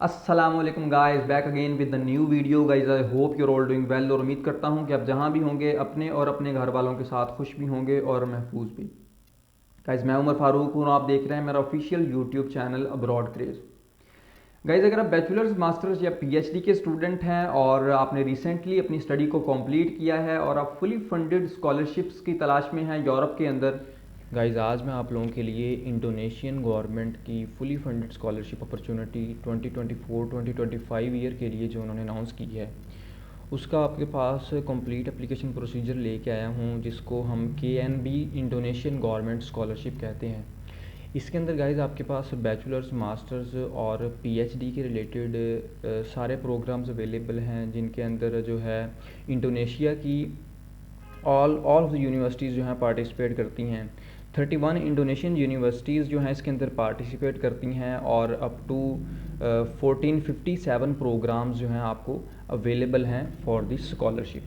अस्सलामुअलैकुम guys, back again with the new video. Guys I hope you're all doing well और उम्मीद करता हूँ कि आप जहाँ भी होंगे अपने और अपने घर वालों के साथ खुश भी होंगे और महफूज भी। गाइस मैं उमर फारूक हूँ और आप देख रहे हैं मेरा official YouTube channel abroad craze. Guys अगर आप बैचलर्स मास्टर्स या पीएचडी के स्टूडेंट हैं और आपने रिसेंटली अपनी स्टडी को कंप्लीट किया है और आप फुली फंडेड स्कॉलरशिप्स की तलाश में हैं यूरोप के अंदर, गाइज आज मैं आप लोगों के लिए इंडोनेशियन गवर्नमेंट की fully funded scholarship opportunity 2024-2025 year के लिए जो उन्होंने अनाउंस की है उसका आपके पास कंप्लीट एप्लीकेशन प्रोसीजर लेके आया हूँ, जिसको हम KNB इंडोनेशियन गवर्नमेंट स्कॉलरशिप कहते हैं। इसके अंदर गाइज आपके पास बैचलर्स मास्टर्स और पीएचडी के रिलेटेड सारे प्रोग्राम्स अवेलेबल हैं, जिनके अंदर जो है इंडोनेशिया की ऑल ऑफ द यूनिवर्सिटीज़ जो हैं पार्टिसिपेट करती हैं। 31 इंडोनेशियन यूनिवर्सिटीज़ जो हैं इसके अंदर पार्टिसिपेट करती हैं और अप टू 1457 प्रोग्राम्स जो हैं आपको अवेलेबल हैं फॉर दिस स्कॉलरशिप।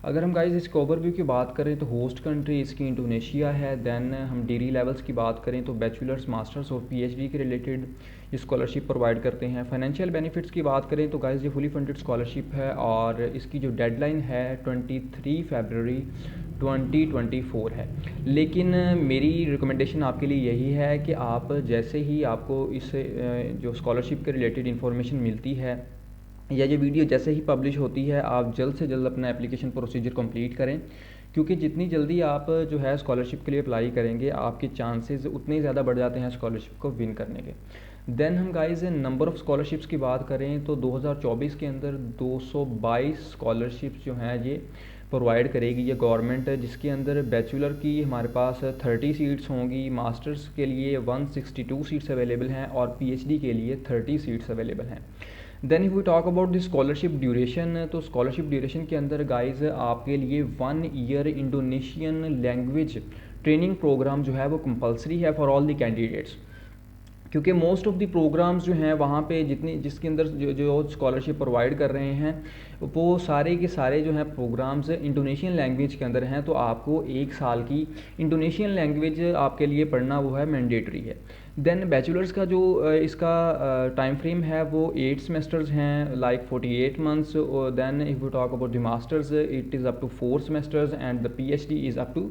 अगर हम गाइज इसके ओवरव्यू की बात करें तो होस्ट कंट्री इसकी इंडोनेशिया है। दैन हम डिग्री लेवल्स की बात करें तो बैचलर्स मास्टर्स और पीएचडी के रिलेटेड ये स्कॉलरशिप प्रोवाइड करते हैं। फाइनेंशियल बेनिफिट्स की बात करें तो गाइज ये फुली फंडेड स्कॉलरशिप है और इसकी जो डेडलाइन है 23 फरवरी 2024 है। लेकिन मेरी रिकमेंडेशन आपके लिए यही है कि आप जैसे ही आपको इस जो स्कॉलरशिप के रिलेटेड इन्फॉर्मेशन मिलती है या ये वीडियो जैसे ही पब्लिश होती है, आप जल्द से जल्द अपना एप्लीकेशन प्रोसीजर कंप्लीट करें, क्योंकि जितनी जल्दी आप जो है स्कॉलरशिप के लिए अप्लाई करेंगे आपके चांसेस उतने ही ज़्यादा बढ़ जाते हैं स्कॉलरशिप को विन करने के। देन हम गाइज नंबर ऑफ़ स्कॉलरशिप्स की बात करें तो 2024 के अंदर 222 स्कॉलरशिप्स जो हैं ये प्रोवाइड करेगी ये गवर्नमेंट, जिसके अंदर बैचलर की हमारे पास 30 सीट्स होंगी, मास्टर्स के लिए 162 सीट्स अवेलेबल हैं और पीएचडी के लिए 30 सीट्स अवेलेबल हैं। Then if we talk about the scholarship duration, तो स्कॉलरशिप ड्यूरेशन के अंदर गाइज आपके लिए 1 year Indonesian language training programme जो है वो कंपलसरी है फॉर ऑल द कैंडिडेट्स, क्योंकि मोस्ट ऑफ द प्रोग्राम्स जो हैं वहाँ पे जिसके अंदर जो स्कॉलरशिप प्रोवाइड कर रहे हैं वो सारे के सारे जो हैं प्रोग्राम्स इंडोनेशियन लैंग्वेज के अंदर हैं। तो आपको 1 साल की इंडोनेशियन लैंग्वेज आपके लिए पढ़ना वो है मैंडेटरी है। देन बैचलर्स का जो इसका टाइम फ्रेम है वो 8 सेमेस्टर्स हैं, like 48 months. Then if we talk about the masters it is up to 4 semesters and the PhD is up to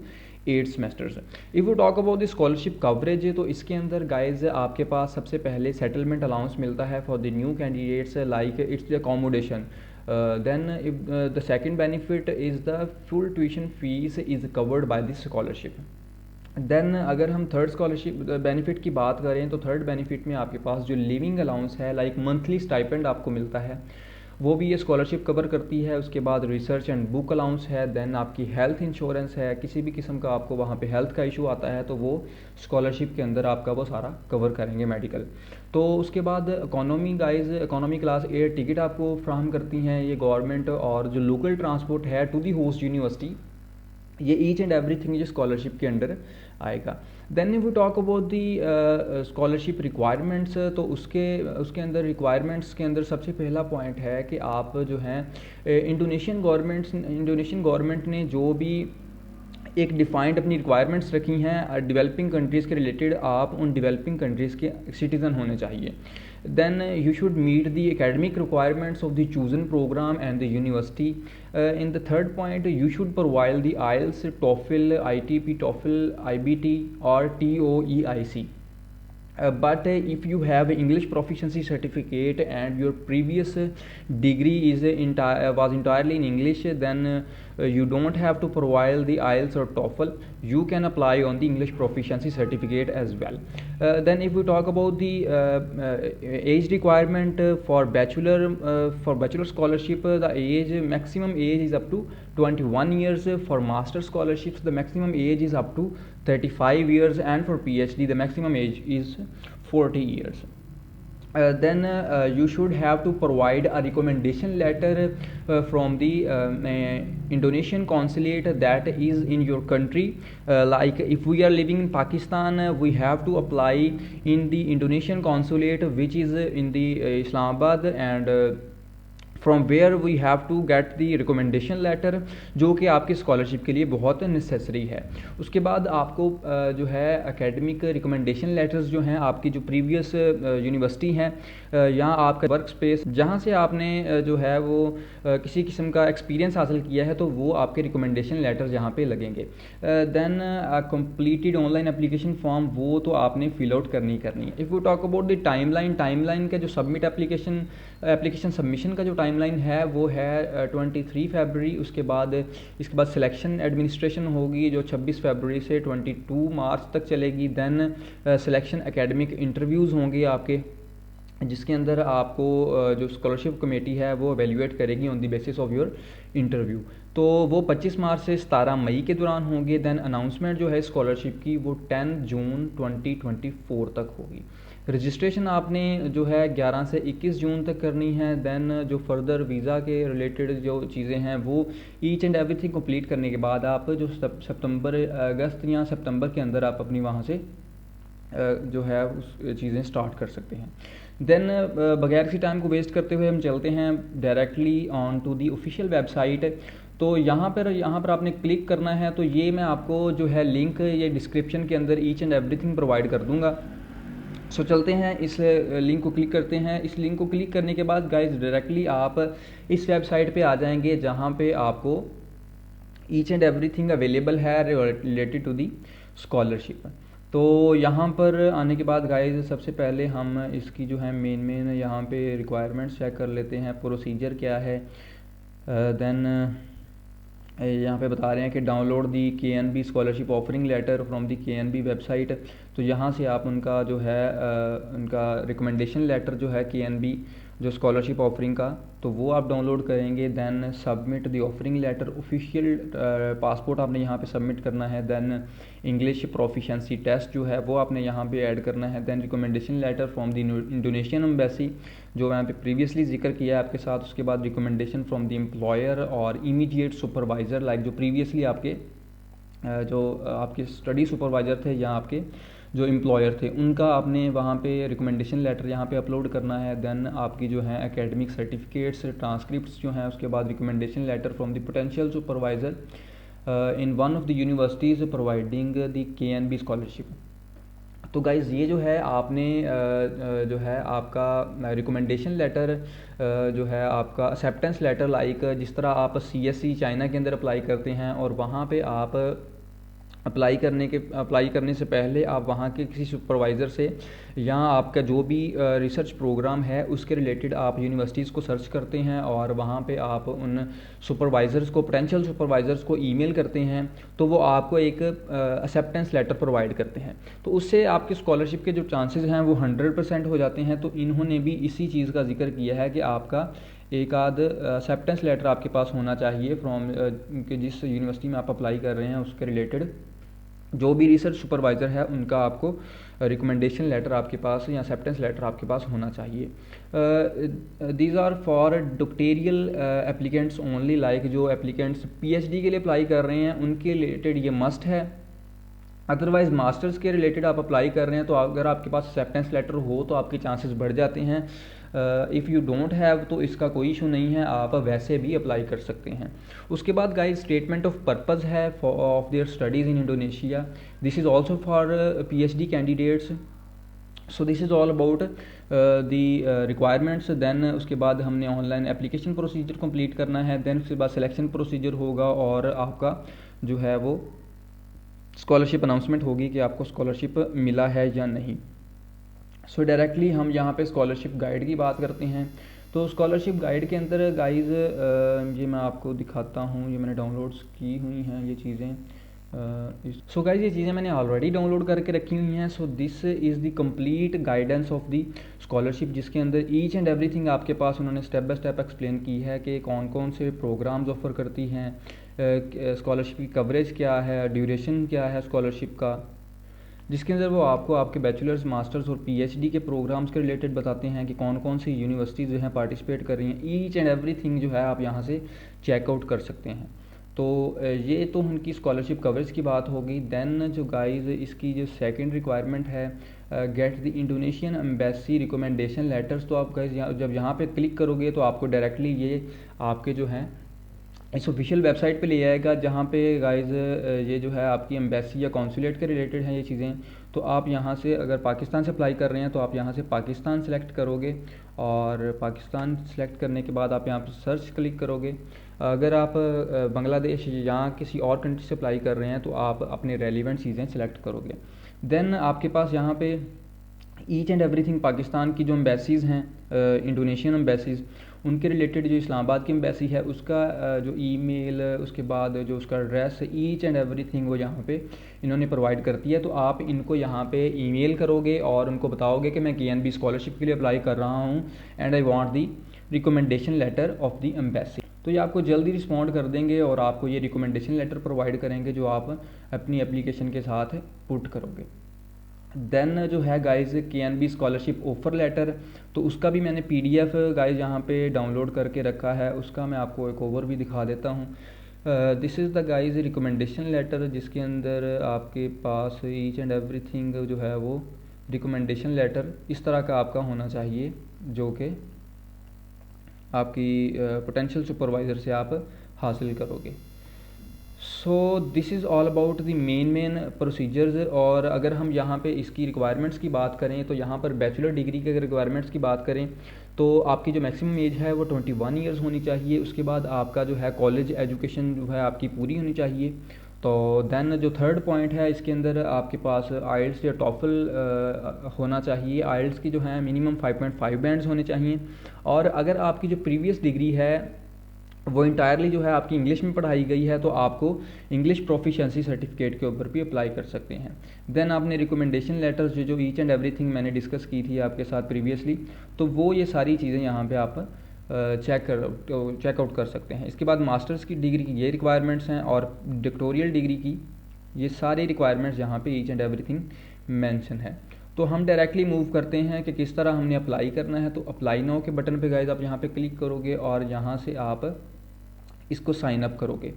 8 semesters. If you talk about the scholarship coverage, तो इसके अंदर guys आपके पास सबसे पहले settlement allowance मिलता है for the new candidates, like it's the accommodation. Then if the second benefit is the full tuition fees is covered by this scholarship. Then अगर हम थर्ड स्कॉलरशिप बेनिफिट की बात करें तो थर्ड बेनिफिट में आपके पास जो लिविंग अलाउंस है, लाइक मंथली स्टाइपेंड आपको मिलता है, वो भी ये स्कॉलरशिप कवर करती है। उसके बाद रिसर्च एंड बुक अलाउंस है। देन आपकी हेल्थ इंश्योरेंस है, किसी भी किस्म का आपको वहाँ पे हेल्थ का इशू आता है तो वो स्कॉलरशिप के अंदर आपका वो सारा कवर करेंगे, मेडिकल। तो उसके बाद economy guys, economy class air ticket आपको फ्राहम करती हैं ये गवर्नमेंट, और जो लोकल ट्रांसपोर्ट है टू दी होस्ट यूनिवर्सिटी, ये ईच एंड एवरीथिंग जो स्कॉलरशिप के अंडर आएगा। Then if we talk about the scholarship requirements, तो उसके अंदर रिक्वायरमेंट्स के अंदर सबसे पहला पॉइंट है कि आप जो हैं इंडोनेशियन गवर्नमेंट ने जो भी एक डिफाइंड अपनी रिक्वायरमेंट्स रखी हैं डेवलपिंग कंट्रीज़ के रिलेटेड, आप उन डेवलपिंग कंट्रीज़ के सिटीज़न होने चाहिए। then you should meet the academic requirements of the chosen program and the university. In the third point, you should provide the IELTS, TOEFL, ITP, TOEFL, IBT or TOEIC. But if you have English proficiency certificate and your previous degree is was entirely in English, then you don't have to provide the IELTS or TOEFL. You can apply on the English proficiency certificate as well. Then if we talk about the age requirement for bachelor scholarship, the maximum age is up to 21 years. For master scholarships, the maximum age is up to 35 years, and for PhD the maximum age is 40 years. Then you should have to provide a recommendation letter from the Indonesian consulate that is in your country. Like if we are living in Pakistan, we have to apply in the Indonesian consulate which is in the Islamabad, and from where we have to get the recommendation letter, जो कि आपकी scholarship के लिए बहुत necessary है। उसके बाद आपको जो है एकेडमिक रिकमेंडेशन लेटर्स जो हैं आपकी जो प्रीवियस यूनिवर्सिटी हैं या आपका वर्क स्पेस जहाँ से आपने जो है वो किसी किस्म का एक्सपीरियंस हासिल किया है, तो वो आपके रिकमेंडेशन लेटर्स यहाँ पे लगेंगे। Then completed online application form, वो तो आपने फिल आउट करनी है। If you talk about the timeline का जो सबमिट एप्लीकेशन सबमिशन का जो टाइमलाइन है वो है 23 फरवरी। इसके बाद सिलेक्शन एडमिनिस्ट्रेशन होगी जो 26 फरवरी से 22 मार्च तक चलेगी। देन सिलेक्शन एकेडमिक इंटरव्यूज़ होंगे आपके, जिसके अंदर आपको जो स्कॉलरशिप कमेटी है वो एवेल्यूएट करेगी on the basis of your interview. तो वो 25 मार्च से 17 मई के दौरान होंगे। देन अनाउंसमेंट जो है स्कॉलरशिप की वो 10 जून 2024 तक होगी। रजिस्ट्रेशन आपने जो है 11 से 21 जून तक करनी है। देन जो फर्दर वीज़ा के रिलेटेड जो चीज़ें हैं वो ईच एंड एवरीथिंग कंप्लीट करने के बाद आप जो अगस्त या सितंबर के अंदर आप अपनी वहाँ से जो है उस चीज़ें स्टार्ट कर सकते हैं। देन बगैर किसी टाइम को वेस्ट करते हुए हम चलते हैं directly on to the official website. तो यहाँ पर आपने क्लिक करना है। तो ये मैं आपको जो है लिंक ये डिस्क्रिप्शन के अंदर ईच एंड एवरीथिंग प्रोवाइड कर दूँगा। सो चलते हैं इस लिंक को क्लिक करते हैं। इस लिंक को क्लिक करने के बाद गाइज डायरेक्टली आप इस वेबसाइट पे आ जाएंगे जहाँ पे आपको ईच एंड एवरीथिंग अवेलेबल है रिलेटेड टू दी स्कॉलरशिप। तो यहाँ पर आने के बाद गाइज सबसे पहले हम इसकी जो है मेन यहाँ पे रिक्वायरमेंट्स चेक कर लेते हैं, प्रोसीजर क्या है। देन यहाँ पे बता रहे हैं कि download the KNB scholarship offering letter from the KNB website. तो यहाँ से आप उनका जो है उनका रिकमेंडेशन लेटर जो है KNB जो स्कॉलरशिप ऑफरिंग का, तो वो आप डाउनलोड करेंगे। Then submit the offering letter, official passport आपने यहाँ पे सबमिट करना है। देन इंग्लिश प्रोफिशिएंसी टेस्ट जो है वो आपने यहाँ पे ऐड करना है। Then recommendation letter from the Indonesian embassy जो यहाँ पे प्रीवियसली जिक्र किया है आपके साथ। उसके बाद रिकमेंडेशन फ्रॉम द एम्प्लॉयर और इमीडिएट सुपरवाइज़र, लाइक जो प्रीवियसली आपके जो आपके स्टडी सुपरवाइज़र थे या आपके जो एम्प्लॉयर थे उनका आपने वहाँ पे रिकमेंडेशन लेटर यहाँ पे अपलोड करना है। देन आपकी जो है एकेडमिक सर्टिफिकेट्स, ट्रांसक्रिप्ट्स जो हैं, उसके बाद recommendation letter from the potential supervisor in one of the universities providing the KNB scholarship. तो गाइज़ ये जो है आपने जो है आपका रिकमेंडेशन लेटर जो है आपका एक्सेप्टेंस लेटर, लाइक जिस तरह आप CSE चाइना के अंदर अप्लाई करते हैं और वहाँ पे आप अप्लाई करने से पहले आप वहाँ के किसी सुपरवाइज़र से या आपका जो भी रिसर्च प्रोग्राम है उसके रिलेटेड आप यूनिवर्सिटीज़ को सर्च करते हैं और वहाँ पे आप उन सुपरवाइज़र्स को, पोटेंशियल सुपरवाइज़र्स को ईमेल करते हैं, तो वो आपको एक एक्सेप्टेंस लेटर प्रोवाइड करते हैं। तो उससे आपके स्कॉलरशिप के जो चांसेस हैं वो 100% हो जाते हैं। तो इन्होंने भी इसी चीज़ का जिक्र किया है कि आपका एक आध एक्सेप्टेंस लेटर आपके पास होना चाहिए फ्रॉम कि जिस यूनिवर्सिटी में आप अप्लाई कर रहे हैं उसके रिलेटेड जो भी रिसर्च सुपरवाइज़र है उनका आपको रिकमेंडेशन लेटर आपके पास या एक्सेप्टेंस लेटर आपके पास होना चाहिए। These are for doctoral applicants only, like जो एप्लीकेंट्स PhD के लिए अप्लाई कर रहे हैं उनके रिलेटेड ये मस्ट है। अदरवाइज़ मास्टर्स के रिलेटेड आप अप्लाई कर रहे हैं तो अगर आपके पास एक्सेप्टेंस लेटर हो तो आपके चांसेस बढ़ जाते हैं। इफ़ यू डोंट हैव तो इसका कोई इशू नहीं है, आप वैसे भी अप्लाई कर सकते हैं। उसके बाद गाइस स्टेटमेंट ऑफ पर्पज़ है of their studies in Indonesia. This is also for PhD candidates. So this is all about the requirements. Then उसके बाद हमने ऑनलाइन एप्लीकेशन प्रोसीजर कंप्लीट करना है। देन उसके बाद सिलेक्शन प्रोसीजर होगा और आपका जो है वो स्कॉलरशिप अनाउंसमेंट होगी कि आपको स्कॉलरशिप मिला है या नहीं। सो डायरेक्टली हम यहाँ पे स्कॉलरशिप गाइड की बात करते हैं। तो स्कॉलरशिप गाइड के अंदर गाइज ये मैं आपको दिखाता हूँ, ये मैंने डाउनलोड्स की हुई हैं ये चीज़ें। सो गाइज ये चीज़ें मैंने ऑलरेडी डाउनलोड करके रखी हुई हैं। सो this is the complete guidance of the scholarship, जिसके अंदर ईच एंड एवरीथिंग आपके पास उन्होंने स्टेप बाय स्टेप एक्सप्लेन की है कि कौन कौन से प्रोग्राम्स ऑफ़र करती हैं, स्कॉलरशिप की कवरेज क्या है, ड्यूरेशन क्या है स्कॉलरशिप का, जिसके अंदर वो आपको आपके बैचलर्स, मास्टर्स और PhD के प्रोग्राम्स के रिलेटेड बताते हैं कि कौन कौन सी यूनिवर्सिटीज़ जो हैं पार्टिसिपेट कर रही हैं। ईच एंड एवरीथिंग जो है आप यहाँ से चेकआउट कर सकते हैं। तो ये तो उनकी स्कॉलरशिप कवरेज की बात होगी। देन जो गाइज इसकी जो सेकंड रिक्वायरमेंट है get the Indonesian embassy recommendation letters. तो आप गाइस जब यहाँ पे क्लिक करोगे तो आपको डायरेक्टली ये आपके जो हैं इस ऑफिशियल वेबसाइट पे ले आएगा, जहाँ पे गाइस ये जो है आपकी एम्बेसी या कॉन्सुलेट के रिलेटेड हैं ये चीज़ें। तो आप यहाँ से अगर पाकिस्तान से अप्लाई कर रहे हैं तो आप यहाँ से पाकिस्तान सेलेक्ट करोगे, और पाकिस्तान सेलेक्ट करने के बाद आप यहाँ पर सर्च क्लिक करोगे। अगर आप बांग्लादेश या किसी और कंट्री से अप्लाई कर रहे हैं तो आप अपने रेलिवेंट चीज़ें सेलेक्ट करोगे। देन आपके पास यहाँ पे ईच एंड एवरीथिंग पाकिस्तान की जो एम्बेसीज़ हैं, इंडोनेशियन एम्बेसीज़, उनके रिलेटेड जो इस्लामाबाद की एम्बेसी है उसका जो ईमेल, उसके बाद जो उसका एड्रेस, ईच एंड एवरीथिंग वो यहाँ पे इन्होंने प्रोवाइड करती है। तो आप इनको यहाँ पे ईमेल करोगे और उनको बताओगे कि मैं KNB स्कॉलरशिप के लिए अप्लाई कर रहा हूँ and I want the recommendation letter of the embassy. तो ये आपको जल्दी रिस्पॉन्ड कर देंगे और आपको ये रिकमेंडेशन लेटर प्रोवाइड करेंगे जो आप अपनी एप्लीकेशन के साथ पुट करोगे। देन जो है guys KNB scholarship offer letter, तो उसका भी मैंने PDF गाइज यहाँ पे डाउनलोड करके रखा है, उसका मैं आपको एक ओवर भी दिखा देता हूँ। This is the guys recommendation letter, जिसके अंदर आपके पास ईच एंड एवरीथिंग जो है वो रिकमेंडेशन लेटर इस तरह का आपका होना चाहिए, जो कि आपकी पोटेंशियल सुपरवाइज़र से आप हासिल करोगे। सो this is all about the main procedures. और अगर हम यहाँ पे इसकी रिक्वायरमेंट्स की बात करें तो यहाँ पर बैचलर डिग्री के अगर रिक्वायरमेंट्स की बात करें तो आपकी जो मैक्सिमम एज है वो 21 ईयर्स होनी चाहिए। उसके बाद आपका जो है कॉलेज एजुकेशन जो है आपकी पूरी होनी चाहिए। तो देन जो थर्ड पॉइंट है इसके अंदर आपके पास आइल्स या टॉफल होना चाहिए। आइल्स की जो है मिनिमम 5.5 बैंड्स होने चाहिए। और अगर आपकी जो प्रीवियस डिग्री है वो इंटायरली जो है आपकी इंग्लिश में पढ़ाई गई है तो आपको इंग्लिश प्रोफिशिएंसी सर्टिफिकेट के ऊपर भी अप्लाई कर सकते हैं। देन आपने रिकमेंडेशन लेटर्स जो ईच एंड एवरीथिंग मैंने डिस्कस की थी आपके साथ प्रीवियसली, तो वो ये सारी चीज़ें यहाँ पे आप चेकआउट कर सकते हैं। इसके बाद मास्टर्स की डिग्री की ये रिक्वायरमेंट्स हैं और डॉक्टोरियल डिग्री की ये सारी रिक्वायरमेंट्स यहाँ पे ईच एंड एवरीथिंग मेंशन है। तो हम डायरेक्टली मूव करते हैं कि किस तरह हमने अप्लाई करना है। तो अप्लाई नाउ के बटन पे गाइज आप यहाँ पे क्लिक करोगे और यहाँ से आप इसको साइन अप करोगे।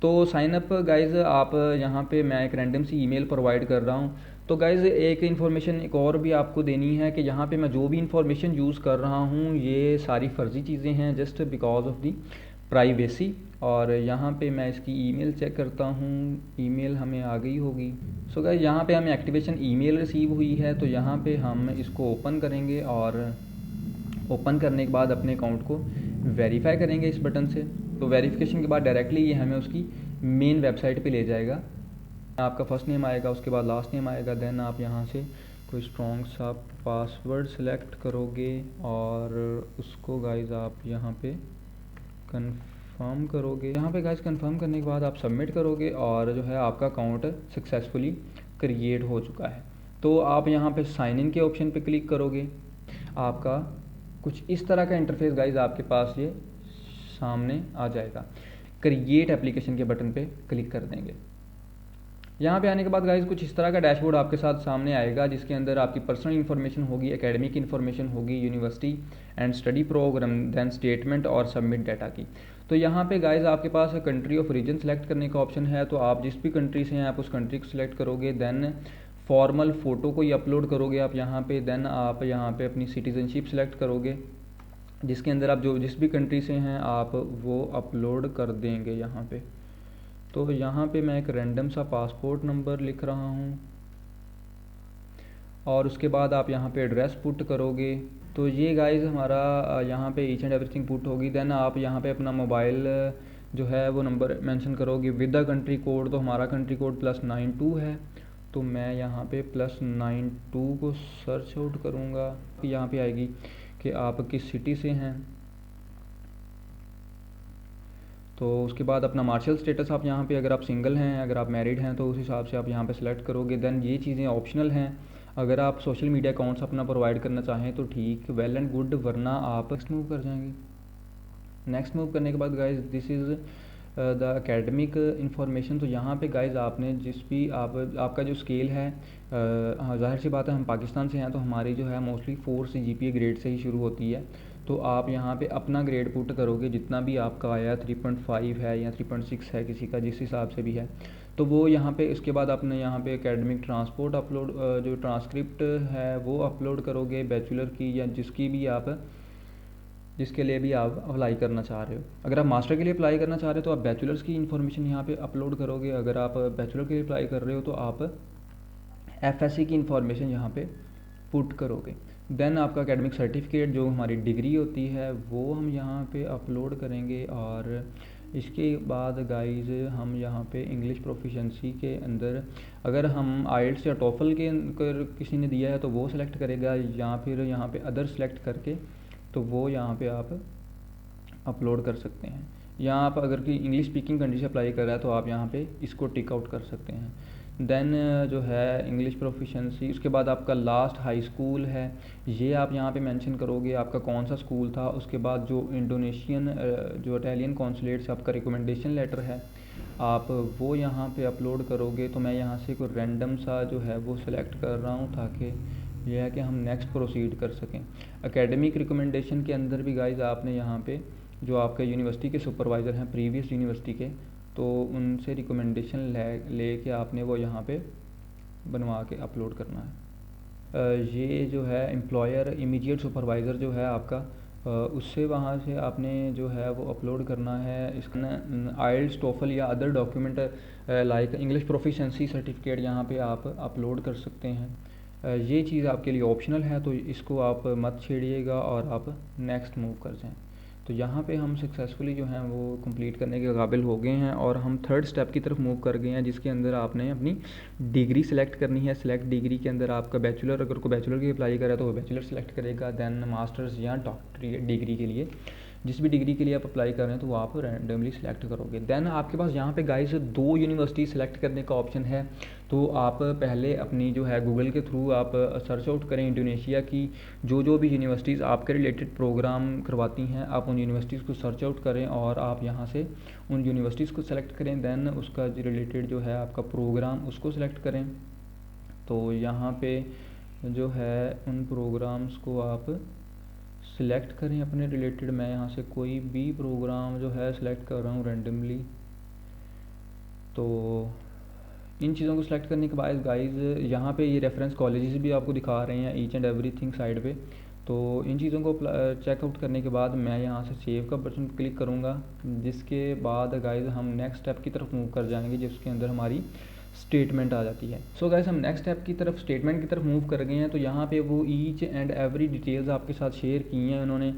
तो साइन अप गाइज आप यहाँ पे मैं एक रैंडम सी ईमेल प्रोवाइड कर रहा हूँ। तो गाइज एक इन्फॉर्मेशन एक और भी आपको देनी है कि यहाँ पे मैं जो भी इन्फॉर्मेशन यूज़ कर रहा हूँ ये सारी फर्जी चीज़ें हैं just because of the privacy. और यहाँ पे मैं इसकी ईमेल चेक करता हूँ, ईमेल हमें आ गई होगी। सो गाइज यहाँ पे हमें एक्टिवेशन ईमेल रिसीव हुई है, तो यहाँ पे हम इसको ओपन करेंगे और ओपन करने के बाद अपने अकाउंट को वेरीफाई करेंगे इस बटन से। तो वेरिफिकेशन के बाद डायरेक्टली ये हमें उसकी मेन वेबसाइट पे ले जाएगा। आपका फर्स्ट नेम आएगा, उसके बाद लास्ट नेम आएगा। देन आप यहाँ से कोई स्ट्रॉन्ग सा पासवर्ड सेलेक्ट करोगे और उसको गाइज आप यहाँ पे कंफर्म करोगे। यहाँ पे गाइज कंफर्म करने के बाद आप सबमिट करोगे और जो है आपका अकाउंट सक्सेसफुली क्रिएट हो चुका है। तो आप यहाँ पे साइन इन के ऑप्शन पे क्लिक करोगे, आपका कुछ इस तरह का इंटरफेस गाइज आपके पास ये सामने आ जाएगा। क्रिएट एप्लीकेशन के बटन पे क्लिक कर देंगे। यहाँ पे आने के बाद गाइज कुछ इस तरह का डैशबोर्ड आपके साथ सामने आएगा, जिसके अंदर आपकी पर्सनल इन्फॉर्मेशन होगी, एकेडमिक इन्फॉर्मेशन होगी, university and study programme, then statement और सबमिट डाटा की। तो यहाँ पे गाइज आपके पास कंट्री ऑफ रीजन सेलेक्ट करने का ऑप्शन है। तो आप जिस भी कंट्री से हैं आप उस कंट्री को सिलेक्ट करोगे। देन फॉर्मल फ़ोटो को अपलोड करोगे आप यहाँ पे। देन आप यहाँ पे अपनी सिटीजनशिप सेलेक्ट करोगे, जिसके अंदर आप जो जिस भी कंट्री से हैं आप वो अपलोड कर देंगे यहाँ पे। तो यहाँ पे मैं एक रैंडम सा पासपोर्ट नंबर लिख रहा हूँ और उसके बाद आप यहाँ पे एड्रेस पुट करोगे। तो ये गाइज हमारा यहाँ पे ईच एंड एवरीथिंग पुट होगी। देन आप यहाँ पे अपना मोबाइल जो है वो नंबर मेंशन करोगे विद द कंट्री कोड। तो हमारा कंट्री कोड +92 है, तो मैं यहाँ पे +92 को सर्च आउट करूँगा। यहाँ पे आएगी कि आप किस सिटी से हैं। तो उसके बाद अपना मार्शल स्टेटस आप यहाँ पे, अगर आप सिंगल हैं, अगर आप मैरिड हैं तो उस हिसाब से आप यहाँ पे सेलेक्ट करोगे। देन ये चीज़ें ऑप्शनल हैं। अगर आप सोशल मीडिया अकाउंट्स अपना प्रोवाइड करना चाहें तो ठीक, वेल एंड गुड, वरना आप नेक्स्ट मूव कर जाएंगे। नेक्स्ट मूव करने के बाद guys this is the academic information. तो यहाँ पे गाइज आपने जिस भी आपका जो स्केल है, ज़ाहिर सी बात है हम पाकिस्तान से हैं तो हमारी जो है मोस्टली 4 से GPA ग्रेड से ही शुरू होती है। तो आप यहाँ पे अपना ग्रेड पुट करोगे जितना भी आपका आया, 3.5 है या 3.6 है, किसी का जिस हिसाब से भी है। तो वो यहाँ पे उसके बाद आपने यहाँ पे एकेडमिक ट्रांसपोर्ट अपलोड जो ट्रांसक्रिप्ट है वो अपलोड करोगे बैचलर की या जिसके लिए भी आप अप्लाई करना चाह रहे हो। अगर आप मास्टर के लिए अप्लाई करना चाह रहे हो तो आप बैचलर्स की इन्फॉर्मेशन यहाँ पे अपलोड करोगे। अगर आप बैचलर के लिए अप्लाई कर रहे हो तो आप एफएससी की इन्फॉर्मेशन यहाँ पे पुट करोगे। देन आपका एकेडमिक सर्टिफिकेट जो हमारी डिग्री होती है वो हम यहाँ पे अपलोड करेंगे। और इसके बाद गाइज हम यहाँ पे इंग्लिश प्रोफिशेंसी के अंदर अगर हम आइल्स या टोफल के अगर किसी ने दिया है तो वो सिलेक्ट करेगा, या फिर यहाँ पे अदर सेलेक्ट करके तो वो यहाँ पे आप अपलोड कर सकते हैं। यहाँ आप अगर कि इंग्लिश स्पीकिंग कंट्री से अप्लाई कर रहा है तो आप यहाँ पे इसको टिक आउट कर सकते हैं। देन जो है इंग्लिश प्रोफिशेंसी, उसके बाद आपका लास्ट हाई स्कूल है ये आप यहाँ पे मेंशन करोगे आपका कौन सा स्कूल था। उसके बाद जो इंडोनेशियन जो इटालियन कॉन्सुलेट से आपका रिकमेंडेशन लेटर है आप वो यहाँ पे अपलोड करोगे। तो मैं यहाँ से कोई रैंडम सा जो है वो सिलेक्ट कर रहा हूँ ताकि यह है कि हम नेक्स्ट प्रोसीड कर सकें। एकेडमिक रिकमेंडेशन के अंदर भी गाइज आपने यहाँ पे जो आपके यूनिवर्सिटी के सुपरवाइज़र हैं प्रीवियस यूनिवर्सिटी के, तो उनसे रिकमेंडेशन ले के आपने वो यहाँ पे बनवा के अपलोड करना है। ये जो है एम्प्लॉयर इमीडिएट सुपरवाइज़र जो है आपका उससे वहाँ से आपने जो है वो अपलोड करना है। इसका आइल्स टोफल या other document like English proficiency certificate यहाँ पे आप अपलोड कर सकते हैं। ये चीज़ आपके लिए ऑप्शनल है तो इसको आप मत छेड़िएगा और आप नेक्स्ट मूव कर जाएँ। तो यहाँ पे हम सक्सेसफुली जो हैं वो कंप्लीट करने के काबिल हो गए हैं और हम थर्ड स्टेप की तरफ मूव कर गए हैं जिसके अंदर आपने अपनी डिग्री सेलेक्ट करनी है। सेलेक्ट डिग्री के अंदर आपका बैचलर, अगर कोई बैचलर की अप्लाई करे तो वो बैचलर सेलेक्ट करेगा। देन मास्टर्स या डॉक्टरी डिग्री के लिए जिस भी डिग्री के लिए आप अप्लाई कर रहे हैं तो वो आप रैंडमली सेलेक्ट करोगे। देन आपके पास यहाँ पे गाइस 2 यूनिवर्सिटी सेलेक्ट करने का ऑप्शन है। तो आप पहले अपनी जो है गूगल के थ्रू आप सर्च आउट करें इंडोनेशिया की जो भी यूनिवर्सिटीज़ आपके रिलेटेड प्रोग्राम करवाती हैं आप उन यूनिवर्सिटीज़ को सर्च आउट करें और आप यहाँ से उन यूनिवर्सिटीज़ को सेलेक्ट करें। देन उसका रिलेटेड जो है आपका प्रोग्राम उसको सेलेक्ट करें। तो यहाँ पे जो है उन प्रोग्राम्स को आप सिलेक्ट करें अपने रिलेटेड। मैं यहाँ से कोई भी प्रोग्राम जो है सिलेक्ट कर रहा हूँ रैंडमली। तो इन चीज़ों को सिलेक्ट करने के बाद गाइज यहाँ पे ये रेफरेंस कॉलेजेस भी आपको दिखा रहे हैं ईच एंड एवरीथिंग साइड पे। तो इन चीज़ों को चेकआउट करने के बाद मैं यहाँ से सेव का बटन क्लिक करूँगा, जिसके बाद गाइज हम नेक्स्ट स्टेप की तरफ मूव कर जाएंगे जिसके अंदर हमारी स्टेटमेंट आ जाती है। सो गाइस हम नेक्स्ट स्टेप की तरफ स्टेटमेंट की तरफ मूव कर गए हैं। तो यहाँ पे वो ईच एंड एवरी डिटेल्स आपके साथ शेयर की हैं उन्होंने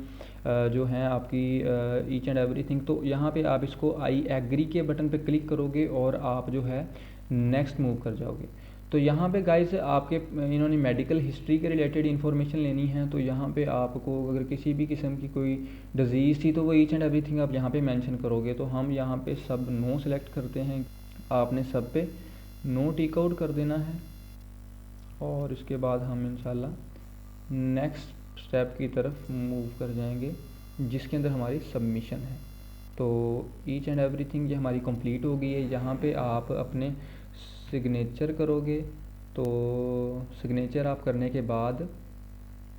जो हैं आपकी ईच एंड एवरीथिंग। तो यहाँ पे आप इसको आई एग्री के बटन पे क्लिक करोगे और आप जो है नेक्स्ट मूव कर जाओगे। तो यहाँ पे गाइस आपके इन्होंने मेडिकल हिस्ट्री के रिलेटेड इन्फॉर्मेशन लेनी है। तो यहाँ पे आपको अगर किसी भी किस्म की कोई डिजीज़ थी तो वो ईच एंड एवरीथिंग आप यहाँ पे मेंशन करोगे। तो हम यहाँ पे सब नो सेलेक्ट करते हैं, आपने सब पे नो टिक आउट कर देना है और इसके बाद हम इंशाल्लाह नेक्स्ट स्टेप की तरफ मूव कर जाएंगे जिसके अंदर हमारी सबमिशन है। तो ईच एंड एवरीथिंग ये हमारी कंप्लीट हो गई है। यहाँ पे आप अपने सिग्नेचर करोगे। तो सिग्नेचर आप करने के बाद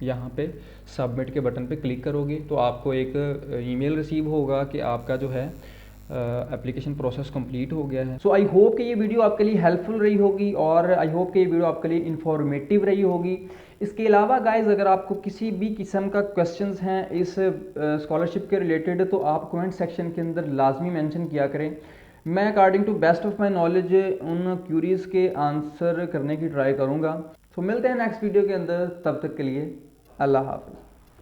यहाँ पे सबमिट के बटन पे क्लिक करोगे तो आपको एक ईमेल रिसीव होगा कि आपका जो है एप्लीकेशन प्रोसेस कंप्लीट हो गया है। सो आई होप कि ये वीडियो आपके लिए हेल्पफुल रही होगी और आई होप कि ये वीडियो आपके लिए इंफॉर्मेटिव रही होगी। इसके अलावा गाइज अगर आपको किसी भी किस्म का क्वेश्चंस हैं इस स्कॉलरशिप के रिलेटेड तो आप कमेंट सेक्शन के अंदर लाजमी मेंशन किया करें। मैं according to best of my knowledge उन क्यूरीज के आंसर करने की ट्राई करूँगा। तो मिलते हैं नेक्स्ट वीडियो के अंदर, तब तक के लिए अल्लाह हाफ़िज़।